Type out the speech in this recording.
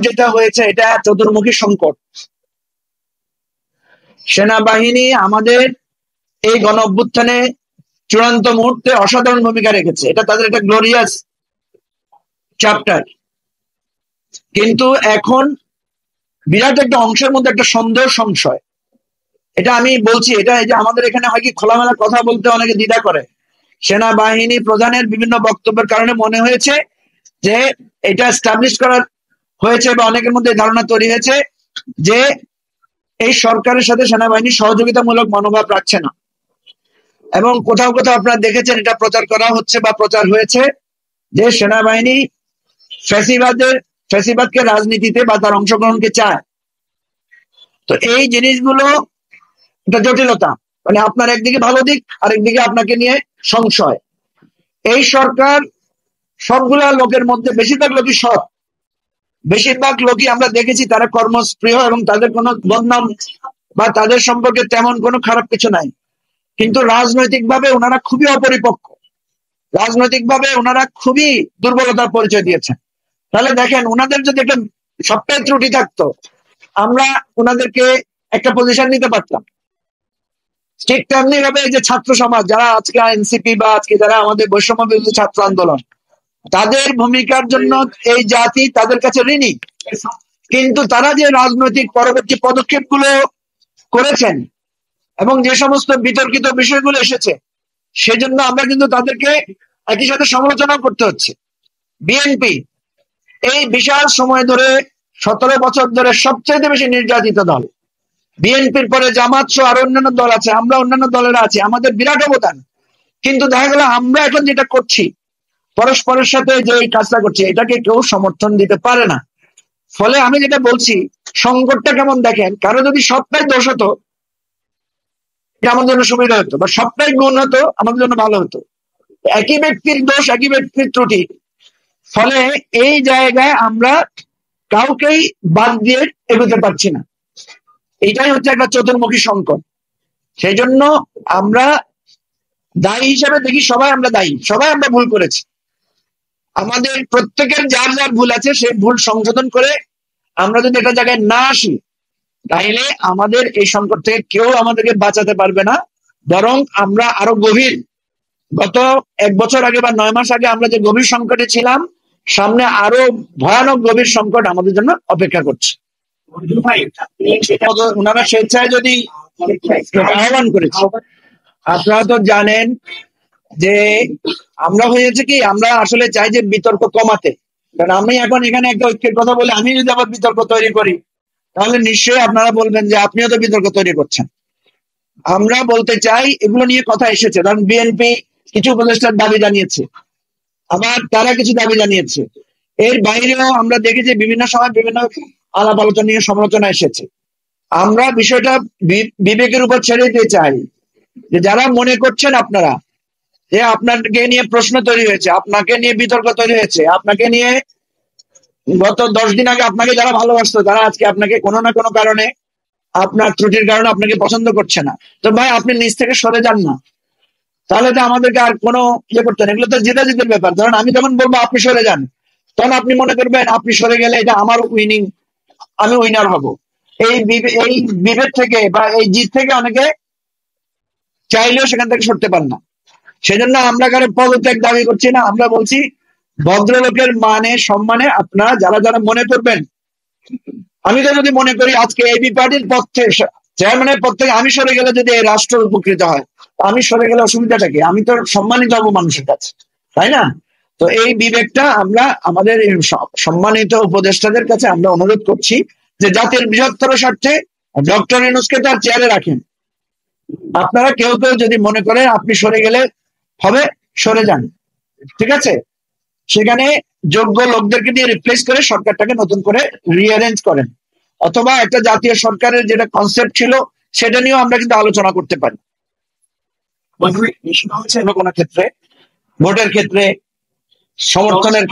যেটা হয়েছে এটা চতুর্মুখী সংকট। সেনাবাহিনী আমাদের এই গণ অভ্যুত্থানে চূড়ান্ত মুহূর্তে অসাধারণ ভূমিকা রেখেছে, এটা তাদের একটা গ্লোরিয়াস চ্যাপ্টার। কিন্তু এখন বিরাট একটা অংশের মধ্যে একটা সন্দেহ সংশয়, এটা আমি বলছি, এটা এই যে আমাদের এখানে হয় কি খোলামেলা কথা বলতে অনেকে দ্বিধা করে। সেনাবাহিনী প্রধানের বিভিন্ন বক্তব্যের কারণে মনে হয়েছে যে এটা এস্টাবলিশ করা হয়েছে বা অনেকের মধ্যে ধারণা তৈরি হয়েছে যে এই সরকারের সাথে সেনাবাহিনী সহযোগিতামূলক মনোভাব রাখছে না। এবং কোথাও কোথাও আপনারা দেখেছেন এটা প্রচার করা হচ্ছে বা প্রচার হয়েছে যে সেনাবাহিনী ফ্যাসিবাদকে রাজনীতিতে বা তার অংশগ্রহণকে চায়। তো এই জিনিসগুলো একটা জটিলতা, মানে আপনার একদিকে ভালো দিক, আরেকদিকে আপনাকে নিয়ে সংশয়। এই সরকার সবগুলা লোকের মধ্যে বেশিরভাগ লোকই সৎ, বেশিরভাগ লোকই আমরা দেখেছি তারা কর্মস্পৃহ এবং তাদের কোনো বদনাম বা তাদের সম্পর্কে তেমন কোনো খারাপ কিছু নাই। কিন্তু রাজনৈতিকভাবে ওনারা খুবই অপরিপক্ক, রাজনৈতিকভাবে ওনারা খুবই দুর্বলতার পরিচয় দিয়েছেন। তাহলে দেখেন, ওনাদের যদি একটা সবটাই ত্রুটি থাকতো, আমরা ওনাদেরকে একটা পজিশন নিতে পারতাম। ঠিক তেমনি ভাবে এই যে ছাত্র সমাজ যারা আজকে এনসিপি বা আজকে যারা আমাদের বৈষম্য বিরোধী ছাত্র আন্দোলন, তাদের ভূমিকার জন্য এই জাতি তাদের কাছে ঋণী। কিন্তু তারা যে রাজনৈতিক পরবর্তী পদক্ষেপ গুলো করেছেন এবং যে সমস্ত বিতর্কিত বিষয়গুলো এসেছে, সেজন্য আমরা কিন্তু তাদেরকে একই সাথে সমালোচনা করতে হচ্ছে। বিএনপি এই বিশাল সময় ধরে 17 বছর ধরে সবচেয়ে বেশি নির্যাতিত দল। বিএনপির পরে জামাত সহ আরো অন্যান্য দল আছে, আমরা অন্যান্য দলেরা আছি, আমাদের বিরাট অবদান। কিন্তু দেখা গেল আমরা এখন যেটা করছি, পরস্পরের সাথে যে এই কাজটা করছি, এটাকে কেউ সমর্থন দিতে পারে না। ফলে আমি যেটা বলছি, সংকটটা কেমন দেখেন, কারো যদি সবটাই দোষ হতো এটা আমাদের জন্য সুবিধা হতো, বা সবটাই গুণ হতো আমাদের জন্য ভালো হতো। একই ব্যক্তির দোষ, একই ব্যক্তির ত্রুটি, ফলে এই জায়গায় আমরা কাউকেই বাদ দিয়ে এগোতে পারছি না। এইটাই হচ্ছে একটা চতুর্মুখী সংকট। সেই জন্য আমরা দায়ী হিসেবে দেখি, সবাই আমরা দায়ী, সবাই আমরা ভুল করেছি। আমাদের প্রত্যেকের যার যার ভুল আছে সেই ভুল সংশোধন করে আমরা যদি একটা জায়গায় না আসি, তাইলে আমাদের এই সংকট থেকে কেউ আমাদেরকে বাঁচাতে পারবে না, বরং আমরা আরো গভীর, গত 1 বছর আগে বা 9 মাস আগে আমরা যে গভীর সংকটে ছিলাম, সামনে আরো ভয়ানক গভীর সংকট আমাদের জন্য অপেক্ষা করছে। ওনারা স্বেচ্ছায় যদি আহ্বান করেছে, আপনারা তো জানেন যে আমরা হয়েছে কি, আমরা আসলে চাই যে বিতর্ক কমাতে। কারণ আমি এখন এখানে একটা ঐক্যের কথা বলে আমি যদি আবার বিতর্ক তৈরি করি, তাহলে নিশ্চয়ই আপনারা বলবেন যে আপনিও তো বিতর্ক তৈরি করছেন। আমরা বলতে চাই, এগুলো নিয়ে কথা এসেছে, কারণ বিএনপি কিছু উপদেষ্টার দাবি জানিয়েছে, আবার তারা কিছু দাবি জানিয়েছে। এর বাইরেও আমরা দেখেছি বিভিন্ন সময় বিভিন্ন আলাপ আলোচনা নিয়ে সমালোচনা এসেছে। আমরা বিষয়টা বিবেকের উপর ছেড়ে দিতে চাই, যে যারা মনে করছেন আপনারা যে আপনাকে নিয়ে প্রশ্ন তৈরি হয়েছে, আপনাকে নিয়ে বিতর্ক তৈরি হয়েছে, আপনাকে নিয়ে গত 10 দিন আগে আপনাকে যারা ভালোবাসতো তারা আজকে আপনাকে কোনো না কোনো কারণে, আপনার ত্রুটির কারণে আপনাকে পছন্দ করছে না, তো ভাই আপনি নিজ থেকে সরে যান না। তাহলে তো আমাদেরকে আর কোনো ইয়ে করতে না, এগুলো তো জেতাজিতের ব্যাপার। ধরেন আমি যখন বলবো আপনি সরে যান, তখন আপনি মনে করবেন আপনি সরে গেলে এটা আমার উইনিং, আমি উইনার হব। এই বিভেদ থেকে বা এই জিত থেকে অনেকে চাইলেও সেখান থেকে সরতে পারে না। সেজন্য আমরা কারো পদত্যাগ দাবি করছি না, আমরা বলছি ভদ্রলোকের মানে সম্মানে আপনারা যারা যারা মনে করবেন। আমি তো যদি মনে করি আজকে এবি পার্টির পদ থেকে, চেয়ারম্যানের পদ থেকে আমি সরে গেলে যদি এই রাষ্ট্র উপকৃত হয়, আমি সরে গেলে অসুবিধাটা কি? আমি তো সম্মানিত হবো মানুষের কাছে, তাই না? তো এই বিবেকটা আমরা আমাদের সম্মানিত উপদেষ্টাদের কাছে আমরা অনুরোধ করছি যে জাতির বৃহত্তর স্বার্থে ডক্টর ইউনূসকে তার চেয়ারে রাখেন। আপনারা কেউ কেউ যদি মনে করেন আপনি সরে গেলে হবে, সরে যান, ঠিক আছে? সেখানে যোগ্য লোকদেরকে দিয়ে রিপ্লেস করে সরকারটাকে নতুন করে রিঅ্যারেঞ্জ করেন, অথবা একটা জাতীয় সরকারের যেটা কনসেপ্ট ছিল সেটা নিয়েও আমরা কিন্তু আলোচনা করতে পারি। কোনো ক্ষেত্রে ভোটের ক্ষেত্রে, সমর্থনের